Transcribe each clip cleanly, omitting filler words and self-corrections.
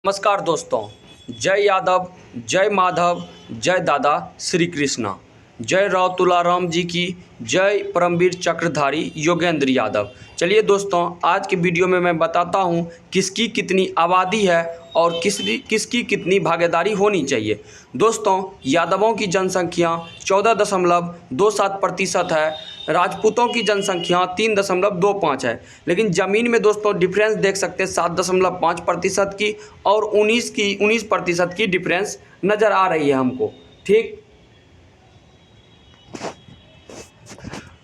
नमस्कार दोस्तों। जय यादव, जय माधव, जय दादा श्री कृष्णा, जय राव तुलाराम जी की, जय परमवीर चक्रधारी योगेंद्र यादव। चलिए दोस्तों, आज के वीडियो में मैं बताता हूं किसकी कितनी आबादी है और किसकी कितनी भागीदारी होनी चाहिए। दोस्तों, यादवों की जनसंख्या 14.27% है, राजपूतों की जनसंख्या 3.25 है। लेकिन ज़मीन में दोस्तों डिफरेंस देख सकते हैं 7.5% की और 19% की डिफरेंस नज़र आ रही है हमको। ठीक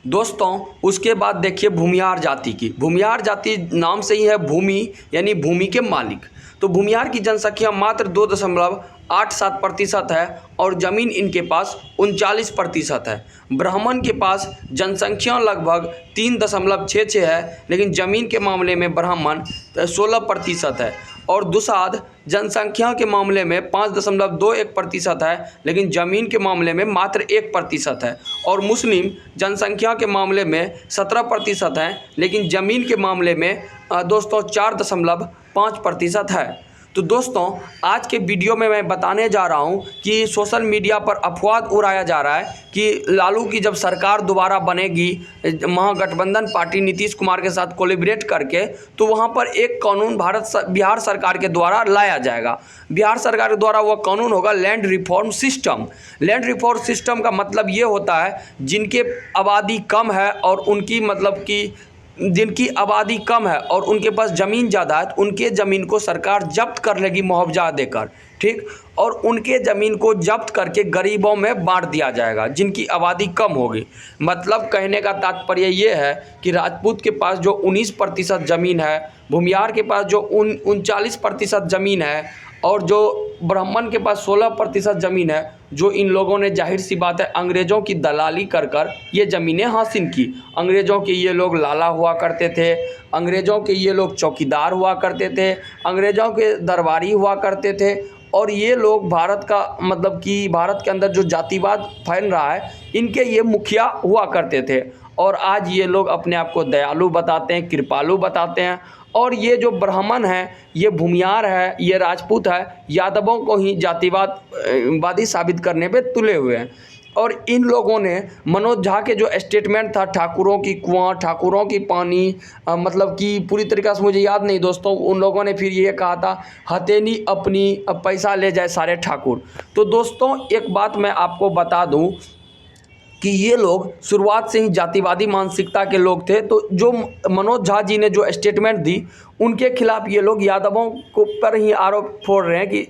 दोस्तों, उसके बाद देखिए भूमियार जाति की। भूमियार जाति नाम से ही है भूमि, यानी भूमि के मालिक। तो भूमियार की जनसंख्या मात्र 2.87% है और ज़मीन इनके पास 39% है। ब्राह्मण के पास जनसंख्या लगभग 3.66 है, लेकिन ज़मीन के मामले में ब्राह्मण 16% है। और दुसाध जनसंख्या के मामले में 5.21% है, लेकिन ज़मीन के मामले में मात्र 1% है। और मुस्लिम जनसंख्या के मामले में 17% है, लेकिन ज़मीन के मामले में दोस्तों 4.5% है। तो दोस्तों, आज के वीडियो में मैं बताने जा रहा हूं कि सोशल मीडिया पर अफवाह उड़ाया जा रहा है कि लालू की जब सरकार दोबारा बनेगी महागठबंधन पार्टी नीतीश कुमार के साथ कोलैबोरेट करके, तो वहां पर एक कानून बिहार सरकार के द्वारा लाया जाएगा। बिहार सरकार के द्वारा वह कानून होगा land reform system. Land reform system का मतलब ये होता है जिनके आबादी कम है और उनकी जिनकी आबादी कम है और उनके पास ज़मीन ज़्यादा है, तो उनके ज़मीन को सरकार जब्त कर लेगी मुआवजा देकर। ठीक, और उनके ज़मीन को जब्त करके गरीबों में बांट दिया जाएगा जिनकी आबादी कम होगी। मतलब कहने का तात्पर्य ये है कि राजपूत के पास जो 19% ज़मीन है, भूमियार के पास जो 39% ज़मीन है और जो ब्राह्मण के पास 16% ज़मीन है, जो इन लोगों ने जाहिर सी बात है अंग्रेज़ों की दलाली कर ये ज़मीनें हासिल की। अंग्रेज़ों के ये लोग लाला हुआ करते थे, अंग्रेज़ों के ये लोग चौकीदार हुआ करते थे, अंग्रेज़ों के दरबारी हुआ करते थे। और ये लोग भारत के अंदर जो जातिवाद फैल रहा है, इनके ये मुखिया हुआ करते थे। और आज ये लोग अपने आप को दयालु बताते हैं, कृपालु बताते हैं। और ये जो ब्राह्मण है, ये भूमियार है, ये राजपूत है, यादवों को ही जातिवादी साबित करने पे तुले हुए हैं। और इन लोगों ने मनोज झा के जो स्टेटमेंट था, ठाकुरों की कुआं, ठाकुरों की पानी, मतलब कि पूरी तरीक़े से मुझे याद नहीं दोस्तों, उन लोगों ने फिर ये कहा था हथेनी अपनी पैसा ले जाए सारे ठाकुर। तो दोस्तों, एक बात मैं आपको बता दूं कि ये लोग शुरुआत से ही जातिवादी मानसिकता के लोग थे। तो जो मनोज झा जी ने जो स्टेटमेंट दी, उनके खिलाफ ये लोग यादवों को पर ही आरोप फोड़ रहे हैं कि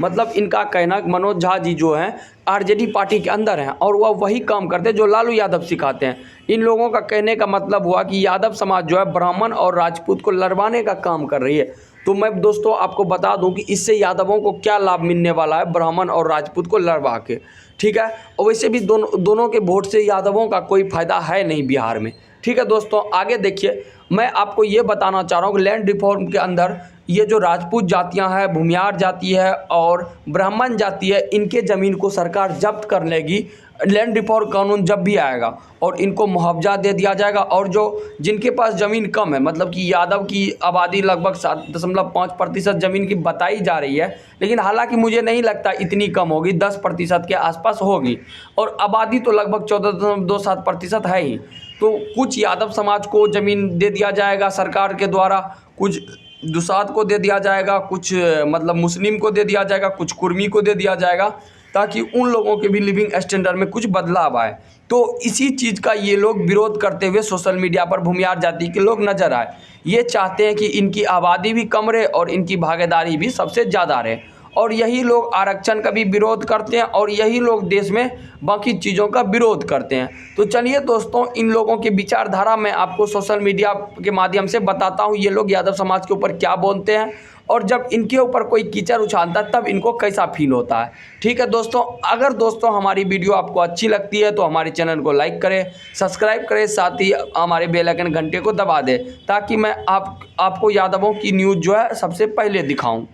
मतलब इनका कहना मनोज झा जी जो हैं आरजेडी पार्टी के अंदर हैं और वह वही काम करते हैं जो लालू यादव सिखाते हैं। इन लोगों का कहने का मतलब हुआ कि यादव समाज जो है ब्राह्मण और राजपूत को लड़वाने का काम कर रही है। तो मैं दोस्तों आपको बता दूं कि इससे यादवों को क्या लाभ मिलने वाला है ब्राह्मण और राजपूत को लड़वा के। ठीक है, और वैसे भी दोनों के वोट से यादवों का कोई फ़ायदा है नहीं बिहार में। ठीक है दोस्तों, आगे देखिए, मैं आपको ये बताना चाह रहा हूँ कि लैंड रिफॉर्म के अंदर ये जो राजपूत जातियां हैं, भूमियार जाति है और ब्राह्मण जाति है, इनके ज़मीन को सरकार जब्त कर लेगी लैंड रिफॉर्म कानून जब भी आएगा, और इनको मुआवजा दे दिया जाएगा। और जो जिनके पास ज़मीन कम है, मतलब कि यादव की आबादी लगभग 7.5% ज़मीन की बताई जा रही है, लेकिन हालांकि मुझे नहीं लगता इतनी कम होगी, 10% के आसपास होगी। और आबादी तो लगभग 14.27% है ही। तो कुछ यादव समाज को ज़मीन दे दिया जाएगा सरकार के द्वारा, कुछ दुसाध को दे दिया जाएगा, कुछ मतलब मुस्लिम को दे दिया जाएगा, कुछ कुर्मी को दे दिया जाएगा, ताकि उन लोगों के भी लिविंग स्टैंडर्ड में कुछ बदलाव आए। तो इसी चीज़ का ये लोग विरोध करते हुए सोशल मीडिया पर भूमियार जाति के लोग नज़र आए। ये चाहते हैं कि इनकी आबादी भी कम रहे और इनकी भागीदारी भी सबसे ज़्यादा रहे। और यही लोग आरक्षण का भी विरोध करते हैं और यही लोग देश में बाकी चीज़ों का विरोध करते हैं। तो चलिए दोस्तों, इन लोगों की विचारधारा मैं आपको सोशल मीडिया के माध्यम से बताता हूँ, ये लोग यादव समाज के ऊपर क्या बोलते हैं और जब इनके ऊपर कोई कीचड़ उछालता है तब इनको कैसा फील होता है। ठीक है दोस्तों, अगर दोस्तों हमारी वीडियो आपको अच्छी लगती है तो हमारे चैनल को लाइक करें, सब्सक्राइब करें, साथ ही हमारे बेल आइकन घंटे को दबा दें, ताकि मैं आपको यादवों की न्यूज़ जो है सबसे पहले दिखाऊं।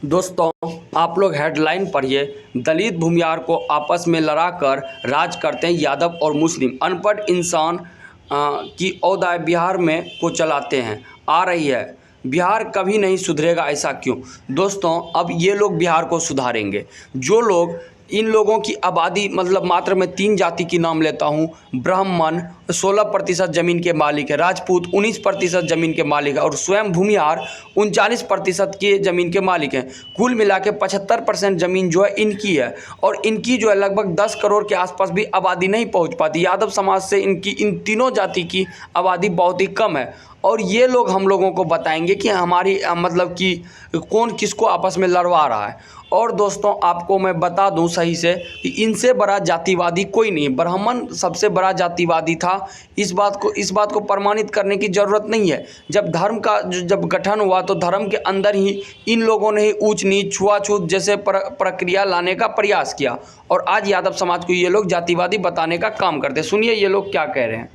दोस्तों, आप लोग हेडलाइन पढ़िए, दलित भूमियार को आपस में लड़ाकर राज करते हैं यादव और मुस्लिम, अनपढ़ इंसान की औदाय बिहार में को चलाते हैं। आ रही है बिहार कभी नहीं सुधरेगा, ऐसा क्यों? दोस्तों, अब ये लोग बिहार को सुधारेंगे। जो लोग, इन लोगों की आबादी मतलब मात्र मैं 3 जाति की नाम लेता हूँ। ब्राह्मण 16% ज़मीन के मालिक है, राजपूत 19% ज़मीन के मालिक है और स्वयं भूमिहार 39% के ज़मीन के मालिक हैं। कुल मिला के 75% ज़मीन जो है इनकी है और इनकी जो है लगभग 10 करोड़ के आसपास भी आबादी नहीं पहुँच पाती। यादव समाज से इनकी इन तीनों जाति की आबादी बहुत ही कम है और ये लोग हम लोगों को बताएंगे कि हमारी मतलब कि कौन किसको आपस में लड़वा रहा है। और दोस्तों, आपको मैं बता दूं सही से कि इनसे बड़ा जातिवादी कोई नहीं है। ब्राह्मण सबसे बड़ा जातिवादी था। इस बात को प्रमाणित करने की ज़रूरत नहीं है। जब धर्म का जब गठन हुआ तो धर्म के अंदर ही इन लोगों ने ही ऊंच नीच छुआछूत जैसे प्रक्रिया लाने का प्रयास किया और आज यादव समाज को ये लोग जातिवादी बताने का काम करते। सुनिए ये लोग क्या कह रहे हैं।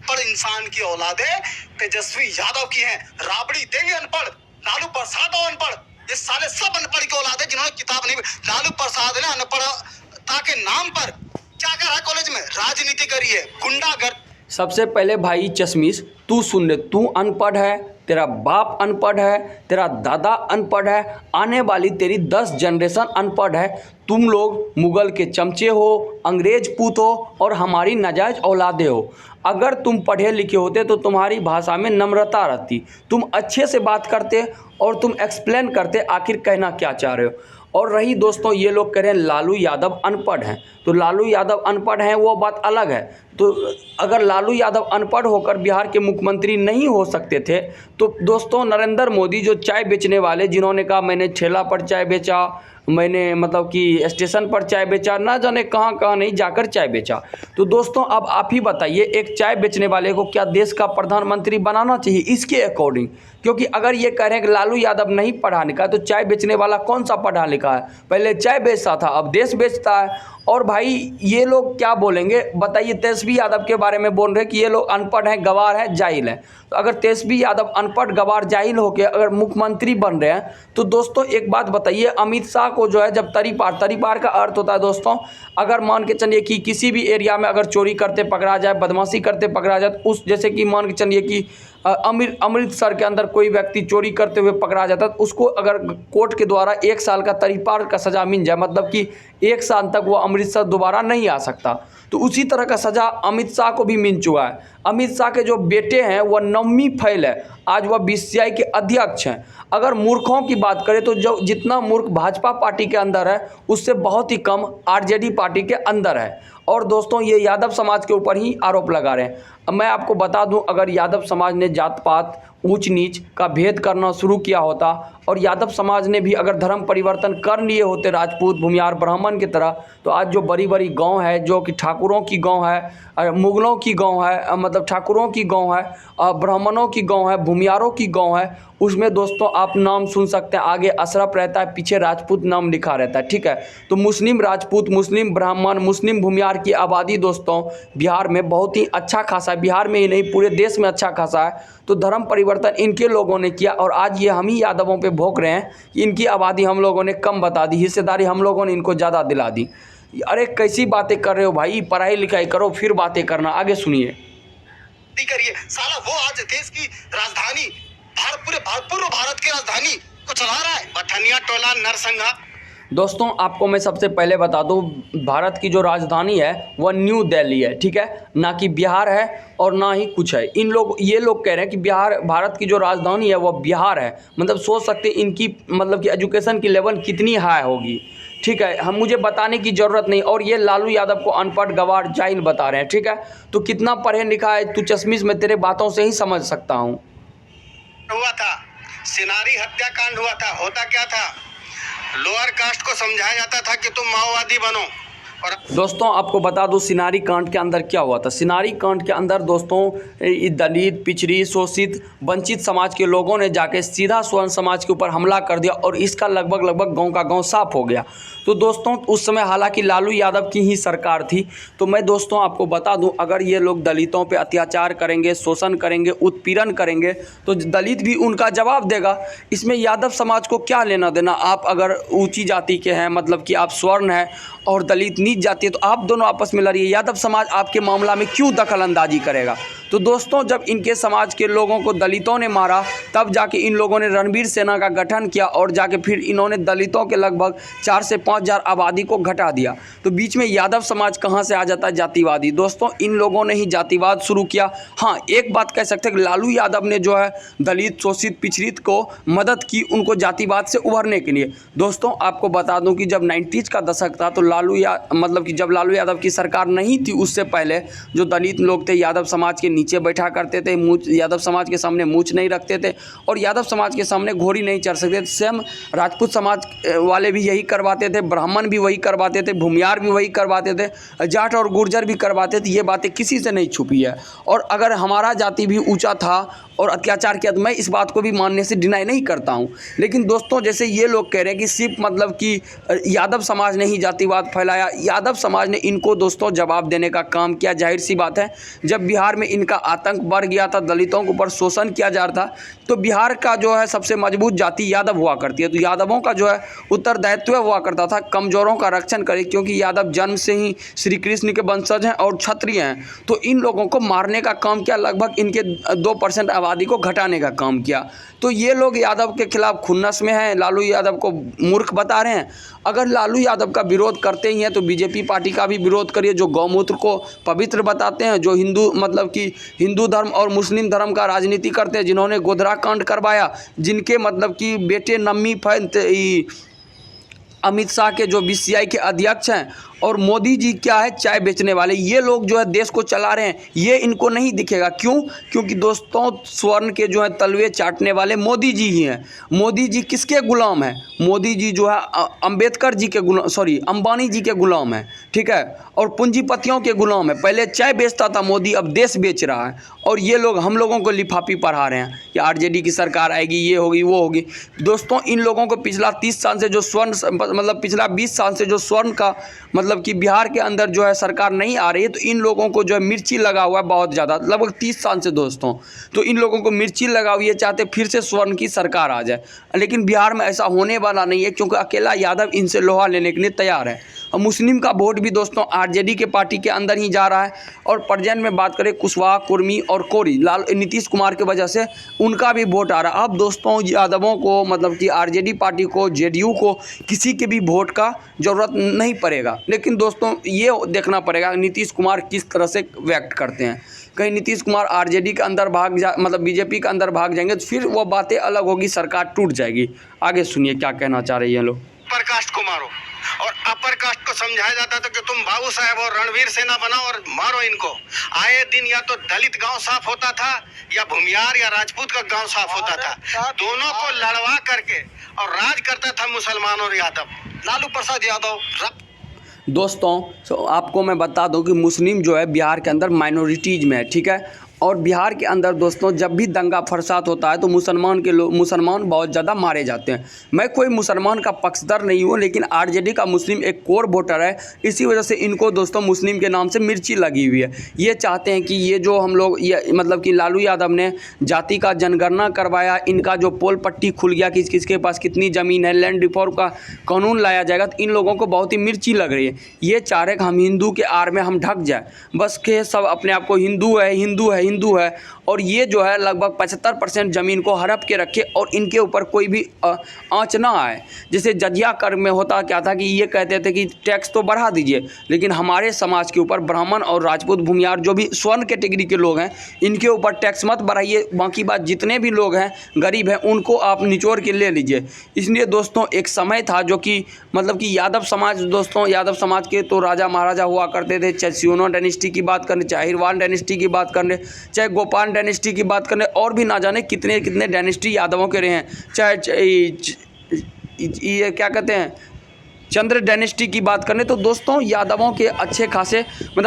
अनपढ़ इंसान की औलादे तेजस्वी यादव की हैं। राबड़ी देंगे अनपढ़, लालू प्रसाद और अनपढ़, ये साले सब अनपढ़ की औलादे जिन्होंने किताब नहीं। लालू प्रसाद ने अनपढ़ता के नाम पर क्या करा है? कॉलेज में राजनीति करी है, गुंडागर्द। सबसे पहले भाई चश्मिश, तू सुन ले, तू अनपढ़ है, तेरा बाप अनपढ़ है, तेरा दादा अनपढ़ है, आने वाली तेरी 10 जनरेशन अनपढ़ है। तुम लोग मुगल के चमचे हो, अंग्रेज पूत हो और हमारी नाजायज औलादे हो। अगर तुम पढ़े लिखे होते तो तुम्हारी भाषा में नम्रता रहती, तुम अच्छे से बात करते और तुम एक्सप्लेन करते आखिर कहना क्या चाह रहे हो। और रही दोस्तों, ये लोग कह रहे हैं लालू यादव अनपढ़ हैं, तो लालू यादव अनपढ़ हैं वो बात अलग है। तो अगर लालू यादव अनपढ़ होकर बिहार के मुख्यमंत्री नहीं हो सकते थे तो दोस्तों नरेंद्र मोदी जो चाय बेचने वाले, जिन्होंने कहा मैंने ठेला पर चाय बेचा, मैंने मतलब कि स्टेशन पर चाय बेचा, ना जाने कहाँ कहाँ नहीं जाकर चाय बेचा। तो दोस्तों अब आप ही बताइए, एक चाय बेचने वाले को क्या देश का प्रधानमंत्री बनाना चाहिए इसके अकॉर्डिंग? क्योंकि अगर ये कह रहे हैं कि लालू यादव नहीं पढ़ा लिखा तो चाय बेचने वाला कौन सा पढ़ा लिखा है? पहले चाय बेचता था, अब देश बेचता है। और भाई ये लोग क्या बोलेंगे बताइए? तेजस्वी यादव के बारे में बोल रहे हैं कि ये लोग अनपढ़ हैं, गवार हैं, जाहिल हैं। तो अगर तेजस्वी यादव अनपढ़ गवार जाहिल होकर अगर मुख्यमंत्री बन रहे हैं तो दोस्तों एक बात बताइए, अमित शाह को जो है जब तरीपार का अर्थ होता है दोस्तों, अगर मान के चलिए कि किसी भी एरिया में अगर चोरी करते पकड़ा जाए, बदमाशी करते पकड़ा जाए, तो उस जैसे कि मान के चलिए कि अमृतसर के अंदर कोई व्यक्ति चोरी करते हुए पकड़ा जाता है तो उसको अगर कोर्ट के द्वारा 1 साल का तरीपार का सज़ा मिल जाए, मतलब कि 1 साल तक वो अमृतसर दोबारा नहीं आ सकता, तो उसी तरह का सज़ा अमित शाह को भी मिल चुका है। अमित शाह के जो बेटे हैं वह नवमी फैल है, आज वह बीसीसीआई के अध्यक्ष हैं। अगर मूर्खों की बात करें तो जो जितना मूर्ख भाजपा पार्टी के अंदर है उससे बहुत ही कम आरजेडी पार्टी के अंदर है। और दोस्तों ये यादव समाज के ऊपर ही आरोप लगा रहे हैं। अब मैं आपको बता दूं, अगर यादव समाज ने जात पात ऊंच नीच का भेद करना शुरू किया होता और यादव समाज ने भी अगर धर्म परिवर्तन कर लिए होते राजपूत भूमिहार ब्राह्मण की तरह, तो आज जो बड़ी बड़ी गांव है जो कि ठाकुरों की गांव है, मुगलों की गांव है, मतलब ठाकुरों की गांव है, ब्राह्मणों की गांव है, भूमिहारों की गांव है, उसमें दोस्तों आप नाम सुन सकते हैं, आगे अशरफ रहता है, पीछे राजपूत नाम लिखा रहता है, ठीक है। तो मुस्लिम राजपूत, मुस्लिम ब्राह्मण, मुस्लिम भूमिहार की आबादी दोस्तों बिहार में बहुत ही अच्छा खासा है, बिहार में ही नहीं पूरे देश में अच्छा खासा है। तो धर्म परिवर्तन इनके लोगों ने किया और आज ये हम ही यादवों पे भोंक रहे हैं कि इनकी आबादी हम लोगों ने कम बता दी, हिस्सेदारी हम लोगों ने इनको ज़्यादा दिला दी। अरे कैसी बातें कर रहे हो भाई, पढ़ाई लिखाई करो फिर बातें करना। आगे सुनिए। करिए साला, वो आज देश की राजधानी पूरे भारत की राजधानी को चला रहा है, बठनिया टोला नरसंघा। दोस्तों आपको मैं सबसे पहले बता दूं, भारत की जो राजधानी है वह न्यू दिल्ली है, ठीक है, ना कि बिहार है और ना ही कुछ है। ये लोग कह रहे हैं कि भारत की जो राजधानी है वह बिहार है, मतलब सोच सकते हैं इनकी मतलब कि एजुकेशन की लेवल कितनी हाई होगी, ठीक है, हम मुझे बताने की ज़रूरत नहीं। और ये लालू यादव को अनपढ़ गवार जाहिल बता रहे हैं, ठीक है। तो कितना पढ़े लिखा है तू चश्मिश, मैं तेरे बातों से ही समझ सकता हूँ। हुआ था सिनारी हत्याकांड हुआ था, होता क्या था, लोअर कास्ट को समझाया जाता था कि तुम माओवादी बनो। और दोस्तों आपको बता दूं सिनारी कांड के अंदर क्या हुआ था। सिनारी कांड के अंदर दोस्तों दलित, पिछड़ी, शोषित, वंचित समाज के लोगों ने जाके सीधा स्वर्ण समाज के ऊपर हमला कर दिया और इसका लगभग गांव का गांव साफ हो गया। तो दोस्तों उस समय हालांकि लालू यादव की ही सरकार थी। तो मैं दोस्तों आपको बता दूं, अगर ये लोग दलितों पे अत्याचार करेंगे, शोषण करेंगे, उत्पीड़न करेंगे तो दलित भी उनका जवाब देगा। इसमें यादव समाज को क्या लेना देना? आप अगर ऊंची जाति के हैं, मतलब कि आप स्वर्ण हैं और दलित नीच जाति है, तो आप दोनों आपस में लड़िए। यादव समाज आपके मामला में क्यों दखल अंदाजी करेगा? तो दोस्तों जब इनके समाज के लोगों को दलितों ने मारा तब जाके इन लोगों ने रणवीर सेना का गठन किया और जाके फिर इन्होंने दलितों के लगभग 4 से 5 हज़ार आबादी को घटा दिया। तो बीच में यादव समाज कहाँ से आ जाता है? जातिवादी। दोस्तों इन लोगों ने ही जातिवाद शुरू किया। हाँ, एक बात कह सकते हैं कि लालू यादव ने जो है दलित, शोषित, पिछड़ित को मदद की उनको जातिवाद से उभरने के लिए। दोस्तों आपको बता दूं कि जब 90s का दशक था तो जब लालू यादव की सरकार नहीं थी उससे पहले जो दलित लोग थे यादव समाज के नीचे बैठा करते थे, यादव समाज के सामने मूंछ नहीं रखते थे और यादव समाज के सामने घोड़ी नहीं चढ़ सकते थे। स्वयं राजपूत समाज वाले भी यही करवाते थे, ब्राह्मण भी वही करवाते थे, भूमियार भी वही करवाते थे, जाट और गुर्जर भी करवाते थे। ये बातें किसी से नहीं छुपी है। और अगर हमारा जाति भी ऊँचा था और अत्याचार किया तो मैं इस बात को भी मानने से डिनाई नहीं करता हूँ। लेकिन दोस्तों जैसे ये लोग कह रहे हैं कि सिर्फ कि यादव समाज ने ही जातिवाद फैलाया, यादव समाज ने इनको दोस्तों जवाब देने का काम किया। जाहिर सी बात है जब बिहार में इनका आतंक बढ़ गया था, दलितों के ऊपर शोषण किया जा रहा था, तो बिहार का जो है सबसे मजबूत जाति यादव हुआ करती है। तो यादवों का जो है उत्तरदायित्व हुआ करता था कमज़ोरों का रक्षण करे, क्योंकि यादव जन्म से ही श्री कृष्ण के वंशज हैं और क्षत्रिय हैं। तो इन लोगों को मारने का काम किया, लगभग इनके 2% आबादी को घटाने का काम किया। तो ये लोग यादव के खिलाफ खुन्नस में हैं, लालू यादव को मूर्ख बता रहे हैं। अगर लालू यादव का विरोध करते ही हैं तो बीजेपी पार्टी का भी विरोध करिए, जो गौमूत्र को पवित्र बताते हैं, जो हिंदू धर्म और मुस्लिम धर्म का राजनीति करते हैं, जिन्होंने गोधरा कांड करवाया, जिनके बेटे नम्मी अमित शाह के जो BCI के अध्यक्ष हैं, और मोदी जी क्या है चाय बेचने वाले, ये लोग जो है देश को चला रहे हैं। ये इनको नहीं दिखेगा। क्यों? क्योंकि दोस्तों स्वर्ण के जो है तलवे चाटने वाले मोदी जी ही हैं। मोदी जी किसके गुलाम हैं? मोदी जी जो है अंबेडकर जी के गुलाम, अंबानी जी के गुलाम है, ठीक है, और पूंजीपतियों के गुलाम है। पहले चाय बेचता था मोदी, अब देश बेच रहा है। और ये लोग हम लोगों को लिफाफी पढ़ा रहे हैं कि RJD की सरकार आएगी, ये होगी, वो होगी। दोस्तों इन लोगों को पिछला 30 साल से जो पिछला 20 साल से जो स्वर्ण का कि बिहार के अंदर जो है सरकार नहीं आ रही है, तो इन लोगों को जो है मिर्ची लगा हुआ है बहुत ज़्यादा, लगभग 30 साल से दोस्तों। तो इन लोगों को मिर्ची लगा हुई है, चाहते फिर से स्वर्ण की सरकार आ जाए। लेकिन बिहार में ऐसा होने वाला नहीं है, क्योंकि अकेला यादव इनसे लोहा लेने के लिए तैयार है। और मुस्लिम का वोट भी दोस्तों RJD के पार्टी के अंदर ही जा रहा है। और प्रेजेंट में बात करें कुशवाहा, कुर्मी और कोरी, नीतीश कुमार की वजह से उनका भी वोट आ रहा है। अब दोस्तों यादवों को कि RJD पार्टी को, JDU को किसी के भी वोट का ज़रूरत नहीं पड़ेगा। लेकिन दोस्तों ये देखना पड़ेगा नीतीश कुमार किस तरह से व्यक्त करते हैं। कहीं नीतीश कुमार RJD के अंदर BJP के अंदर भाग जाएंगे तो फिर वो बातें अलग होगी, सरकार टूट जाएगी। आगे सुनिए क्या कहना चाह रही हैं लोग। अपर कास्ट को मारो और अपर कास्ट को समझाया जाता था कि तुम बाबू साहब और रणवीर सेना बनाओ और मारो इनको। आए दिन या तो दलित गांव साफ होता था या भूमियार या राजपूत का गांव साफ होता था। दोनों को लड़वा करके और राज करता था मुसलमान और यादव। लालू प्रसाद यादव। दोस्तों आपको मैं बता दूं कि मुस्लिम जो है बिहार के अंदर माइनॉरिटीज़ में है, ठीक है। और बिहार के अंदर दोस्तों जब भी दंगा फसाद होता है तो मुसलमान बहुत ज़्यादा मारे जाते हैं। मैं कोई मुसलमान का पक्षधर नहीं हूँ, लेकिन RJD का मुस्लिम एक कोर वोटर है, इसी वजह से इनको दोस्तों मुस्लिम के नाम से मिर्ची लगी हुई है। ये चाहते हैं कि ये जो हम लोग कि लालू यादव ने जाति का जनगणना करवाया, इनका जो पोल पट्टी खुल गया कि किसके पास कितनी ज़मीन है, लैंड रिफॉर्म का कानून लाया जाएगा, तो इन लोगों को बहुत ही मिर्ची लग रही है। ये चाह रहे कि हम हिंदू के आड़ में हम ढक जाए, बस के सब अपने आप को हिंदू है और ये जो है लगभग 75% ज़मीन को हड़प के रखे और इनके ऊपर कोई भी आँच ना आए। जैसे जजिया कर में होता क्या था कि ये कहते थे कि टैक्स तो बढ़ा दीजिए, लेकिन हमारे समाज के ऊपर ब्राह्मण और राजपूत भूमियार जो भी स्वर्ण कैटेगरी के लोग हैं इनके ऊपर टैक्स मत बढ़ाइए, बाकी बात जितने भी लोग हैं गरीब हैं उनको आप निचोड़ के ले लीजिए। इसलिए दोस्तों एक समय था जो कि यादव समाज के तो राजा महाराजा हुआ करते थे, चाहे सियोनो डायनेस्टी की बात करें, चाहे हिरवान डायनेस्टी की बात करें, चाहे गोपाल डायनेस्टी की बात करें, और भी ना जाने कितने कितने डायनेस्टी यादवों के रहे हैं, चाहे ये क्या कहते हैं चंद्र डायनेस्टी की बात करें। तो दोस्तों यादवों के अच्छे खासे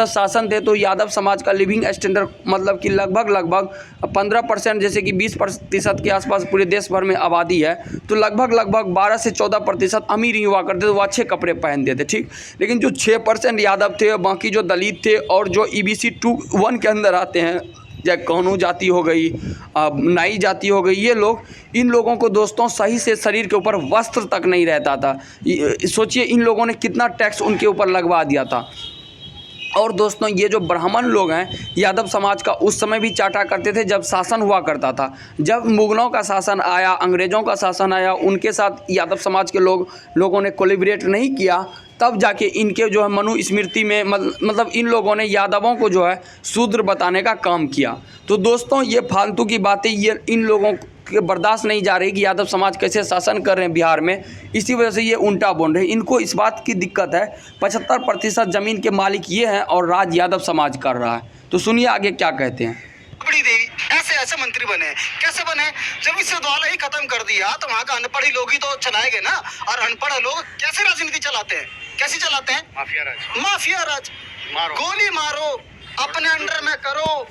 शासन थे। तो यादव समाज का लिविंग स्टैंडर्ड कि लगभग 15% जैसे कि 20% के आसपास पूरे देश भर में आबादी है, तो लगभग 12 से 14% अमीर ही हुआ करते थे, वो अच्छे कपड़े पहनते थे, ठीक। लेकिन जो 6% यादव थे, बाकी जो दलित थे और जो EBC 2-1 के अंदर आते हैं, चाहे कानू जाति हो गई, नाई जाति हो गई, ये लोग, इन लोगों को दोस्तों सही से शरीर के ऊपर वस्त्र तक नहीं रहता था। सोचिए इन लोगों ने कितना टैक्स उनके ऊपर लगवा दिया था। और दोस्तों ये जो ब्राह्मण लोग हैं यादव समाज का उस समय भी चाटा करते थे जब शासन हुआ करता था। जब मुगलों का शासन आया, अंग्रेज़ों का शासन आया, उनके साथ यादव समाज के लोगों ने कोलिब्रेट नहीं किया, तब जाके इनके जो है मनुस्मृति में मतलब इन लोगों ने यादवों को जो है शूद्र बताने का काम किया। तो दोस्तों ये फालतू की बातें ये इन लोगों के बर्दाश्त नहीं जा रही कि यादव समाज कैसे शासन कर रहे हैं बिहार में, इसी वजह से ये उल्टा बोल रहे हैं। इनको इस बात की दिक्कत है 75% ज़मीन के मालिक ये हैं और राज यादव समाज कर रहा है। तो सुनिए आगे क्या कहते हैं। राबड़ी देवी ऐसे ऐसे मंत्री बने, कैसे बने? जब इसे द्वारा ही खत्म कर दिया तो वहाँ का अनपढ़ ही लोग ही तो चलाएंगे ना। और अनपढ़ लोग कैसे राजनीति चलाते हैं? कैसे चलाते हैं? माफिया राज। गोली मारो, अपने अंडर में करो,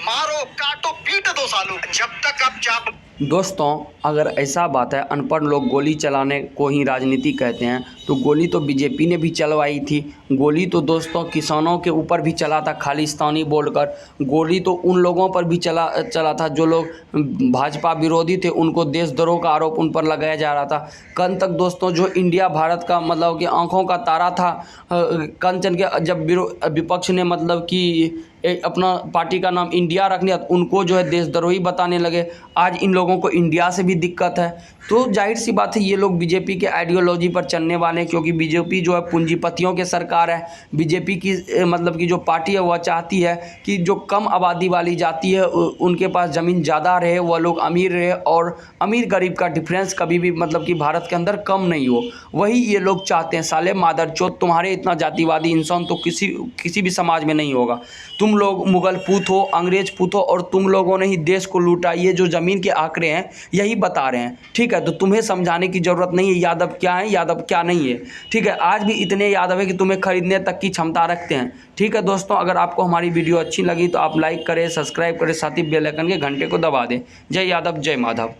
मारो, काटो, पीट 2 सालों, जब तक आप चाप। दोस्तों अगर ऐसा बात है अनपढ़ लोग गोली चलाने को ही राजनीति कहते हैं, तो गोली तो बीजेपी ने भी चलवाई थी। गोली तो दोस्तों किसानों के ऊपर भी चला था खालिस्तानी बोलकर। गोली तो उन लोगों पर भी चला था जो लोग भाजपा विरोधी थे, उनको देशद्रोह का आरोप उन पर लगाया जा रहा था। कल तक दोस्तों जो इंडिया भारत का मतलब कि आंखों का तारा था, कंचन के जब विपक्ष ने मतलब कि अपना पार्टी का नाम इंडिया रख लिया, उनको जो है देशद्रोही बताने लगे। आज इन लोगों को इंडिया से भी दिक्कत है। तो जाहिर सी बात है ये लोग बीजेपी के आइडियोलॉजी पर चलने वाले हैं, क्योंकि बीजेपी जो है पूंजीपतियों के सरकार है। बीजेपी की मतलब कि जो पार्टी है वह चाहती है कि जो कम आबादी वाली जाति है उनके पास ज़मीन ज़्यादा रहे, वह लोग अमीर रहे और अमीर गरीब का डिफरेंस कभी भी मतलब कि भारत के अंदर कम नहीं हो। वही ये लोग चाहते हैं। साले मादरचोद, तुम्हारे इतना जातिवादी इंसान तो किसी भी समाज में नहीं होगा। तुम लोग मुगल पूत हो, अंग्रेज पूत हो और तुम लोगों ने ही देश को लूटा। ये जो ज़मीन के आंकड़े हैं यही बता रहे हैं, ठीक है। तो तुम्हें समझाने की ज़रूरत नहीं है यादव क्या है, यादव क्या नहीं है, ठीक है। आज भी इतने यादव है कि तुम्हें खरीदने तक की क्षमता रखते हैं, ठीक है। दोस्तों अगर आपको हमारी वीडियो अच्छी लगी तो आप लाइक करें, सब्सक्राइब करें, साथ ही बेल आइकन के घंटे को दबा दें। जय यादव, जय माधव।